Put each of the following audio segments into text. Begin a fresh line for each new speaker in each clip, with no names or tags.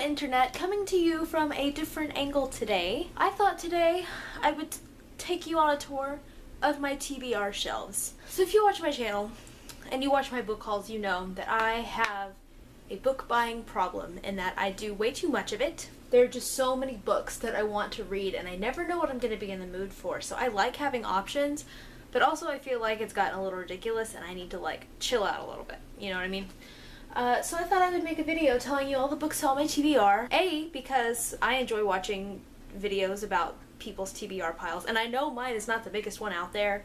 Internet, coming to you from a different angle today. I thought today I would take you on a tour of my TBR shelves. So if you watch my channel and you watch my book hauls, you know that I have a book buying problem in that I do way too much of it. There are just so many books that I want to read and I never know what I'm going to be in the mood for. So I like having options, but also I feel like it's gotten a little ridiculous and I need to like chill out a little bit. You know what I mean? So I thought I would make a video telling you all the books on my TBR. A, because I enjoy watching videos about people's TBR piles, and I know mine is not the biggest one out there,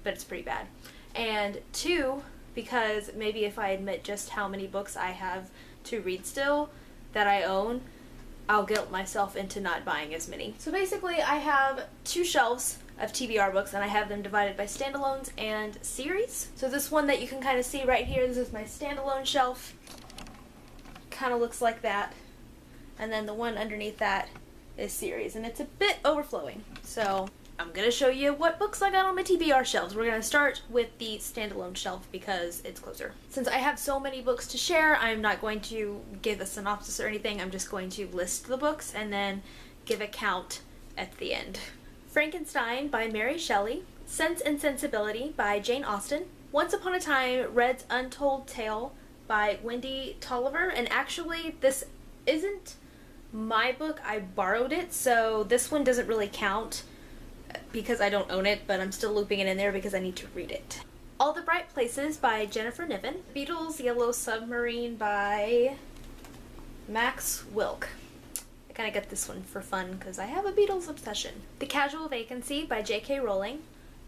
but it's pretty bad. And two, because maybe if I admit just how many books I have to read still that I own, I'll guilt myself into not buying as many. So basically I have two shelves of TBR books and I have them divided by standalones and series. So this one that you can kind of see right here, this is my standalone shelf. Kind of looks like that. And then the one underneath that is series, and it's a bit overflowing. So I'm gonna show you what books I got on my TBR shelves. We're gonna start with the standalone shelf because it's closer. Since I have so many books to share, I'm not going to give a synopsis or anything. I'm just going to list the books and then give a count at the end. Frankenstein by Mary Shelley, Sense and Sensibility by Jane Austen, Once Upon a Time, Red's Untold Tale by Wendy Tolliver, and actually this isn't my book, I borrowed it, so this one doesn't really count because I don't own it, but I'm still looping it in there because I need to read it. All the Bright Places by Jennifer Niven, Beatles' Yellow Submarine by Max Wilk. I kind of get this one for fun because I have a Beatles obsession. The Casual Vacancy by J.K. Rowling,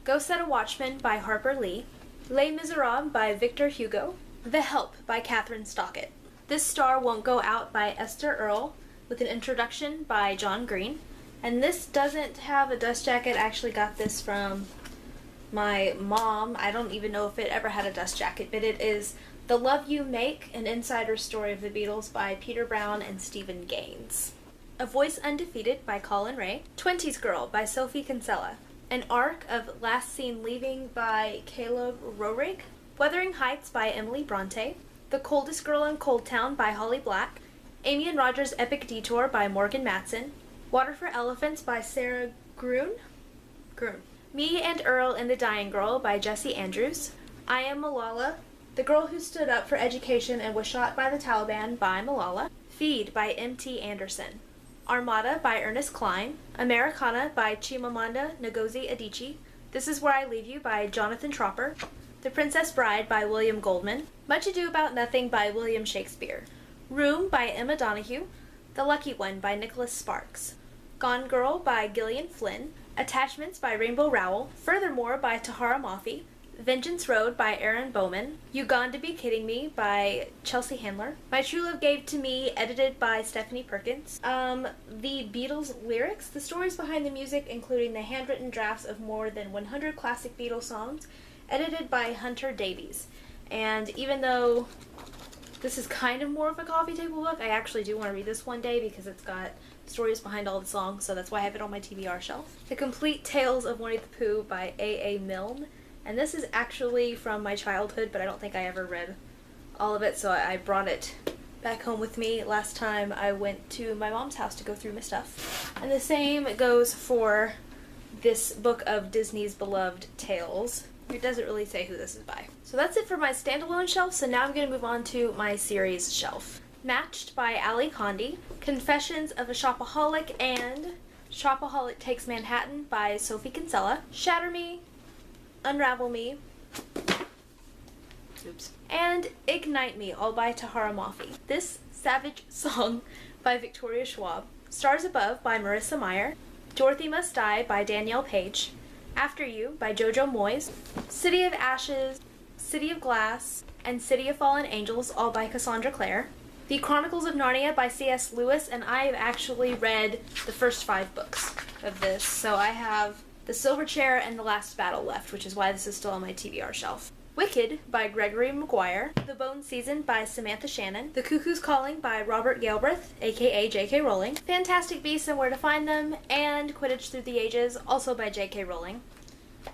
Go Set a Watchman by Harper Lee, Les Miserables by Victor Hugo, The Help by Catherine Stockett, This Star Won't Go Out by Esther Earle, with an introduction by John Green. And this doesn't have a dust jacket. I actually got this from my mom. I don't even know if it ever had a dust jacket, but it is The Love You Make, an Insider Story of the Beatles by Peter Brown and Stephen Gaines. A Voice Undefeated by Colin Ray, 20s Girl by Sophie Kinsella, An Arc of Last Seen Leaving by Caleb Roehrig, Wuthering Heights by Emily Bronte, The Coldest Girl in Cold Town by Holly Black, Amy and Roger's Epic Detour by Morgan Matson, Water for Elephants by Sarah Grun, Me and Earl and the Dying Girl by Jessie Andrews, I Am Malala, The Girl Who Stood Up for Education and Was Shot by the Taliban by Malala, Feed by M.T. Anderson, Armada by Ernest Cline, Americana by Chimamanda Ngozi Adichie, This Is Where I Leave You by Jonathan Tropper, The Princess Bride by William Goldman, Much Ado About Nothing by William Shakespeare, Room by Emma Donoghue, The Lucky One by Nicholas Sparks, Gone Girl by Gillian Flynn, Attachments by Rainbow Rowell, Furthermore by Tahara Mafi, Vengeance Road by Aaron Bowman, You Gon to Be Kidding Me by Chelsea Handler, My True Love Gave to Me, edited by Stephanie Perkins, The Beatles lyrics, the stories behind the music, including the handwritten drafts of more than 100 classic Beatles songs, edited by Hunter Davies. And even though this is kind of more of a coffee table book, I actually do want to read this one day because it's got stories behind all the songs, so that's why I have it on my TBR shelf. The Complete Tales of Winnie the Pooh by A.A. Milne. And this is actually from my childhood, but I don't think I ever read all of it, so I brought it back home with me last time I went to my mom's house to go through my stuff. And the same goes for this book of Disney's beloved tales. It doesn't really say who this is by. So that's it for my standalone shelf, so now I'm going to move on to my series shelf. Matched by Ali Condi, Confessions of a Shopaholic, and Shopaholic Takes Manhattan by Sophie Kinsella, Shatter Me, Unravel Me, and Ignite Me, all by Tahara Mafi. This Savage Song by Victoria Schwab, Stars Above by Marissa Meyer, Dorothy Must Die by Danielle Page, After You by Jojo Moyes, City of Ashes, City of Glass, and City of Fallen Angels, all by Cassandra Clare, The Chronicles of Narnia by C.S. Lewis, and I have actually read the first 5 books of this, so I have The Silver Chair and The Last Battle left, which is why this is still on my TBR shelf. Wicked by Gregory Maguire, The Bone Season by Samantha Shannon, The Cuckoo's Calling by Robert Galbraith, aka J.K. Rowling, Fantastic Beasts and Where to Find Them, and Quidditch Through the Ages, also by J.K. Rowling.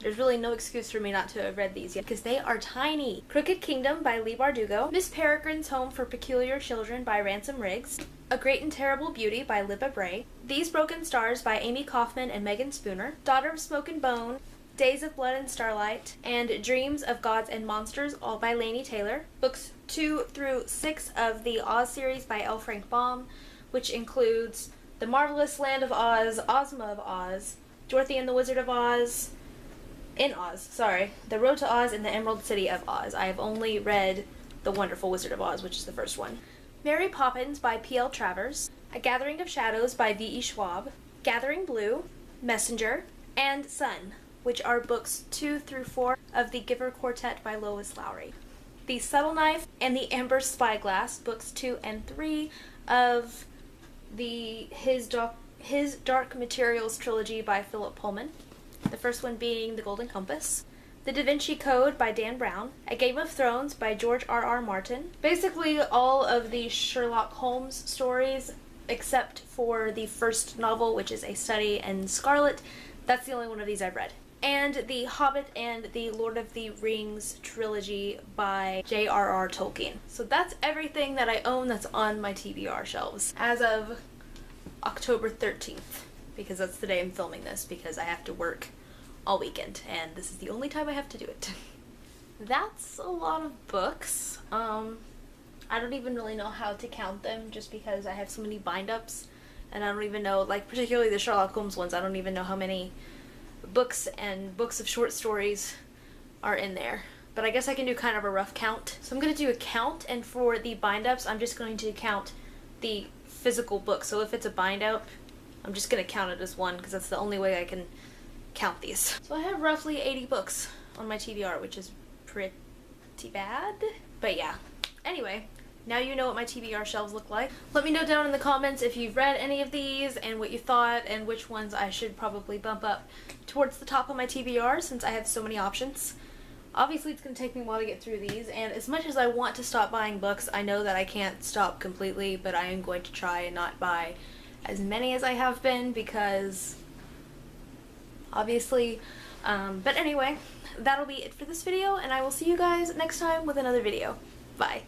There's really no excuse for me not to have read these yet, because they are tiny. Crooked Kingdom by Leigh Bardugo, Miss Peregrine's Home for Peculiar Children by Ransom Riggs, A Great and Terrible Beauty by Libba Bray, These Broken Stars by Amy Kaufman and Megan Spooner, Daughter of Smoke and Bone, Days of Blood and Starlight, and Dreams of Gods and Monsters, all by Laini Taylor. Books 2 through 6 of the Oz series by L. Frank Baum, which includes The Marvelous Land of Oz, Ozma of Oz, Dorothy and the Wizard of Oz, The Road to Oz, and The Emerald City of Oz. I have only read The Wonderful Wizard of Oz, which is the first one. Mary Poppins by P.L. Travers, A Gathering of Shadows by V.E. Schwab, Gathering Blue, Messenger, and Sun, which are books 2 through 4 of the Giver Quartet by Lois Lowry. The Subtle Knife and the Amber Spyglass, books 2 and 3 of the His Dark Materials trilogy by Philip Pullman. The first one being The Golden Compass. The Da Vinci Code by Dan Brown, A Game of Thrones by George R.R. Martin. Basically all of the Sherlock Holmes stories except for the first novel, which is A Study in Scarlet. That's the only one of these I've read. And The Hobbit and the Lord of the Rings trilogy by J.R.R. Tolkien. So that's everything that I own that's on my TBR shelves as of October 13th, because that's the day I'm filming this, because I have to work all weekend, and this is the only time I have to do it. That's a lot of books. I don't even really know how to count them, just because I have so many bind-ups, and I don't even know, like, particularly the Sherlock Holmes ones, I don't even know how many books and books of short stories are in there. But I guess I can do kind of a rough count. So I'm going to do a count, and for the bind-ups, I'm just going to count the physical book. So if it's a bind-up, I'm just going to count it as one, because that's the only way I can count these. So I have roughly 80 books on my TBR, which is pretty bad. But yeah. Anyway, now you know what my TBR shelves look like. Let me know down in the comments if you've read any of these and what you thought, and which ones I should probably bump up towards the top of my TBR, since I have so many options. Obviously it's going to take me a while to get through these, and as much as I want to stop buying books, I know that I can't stop completely, but I am going to try and not buy as many as I have been, because obviously, but anyway, that'll be it for this video, and I will see you guys next time with another video. Bye.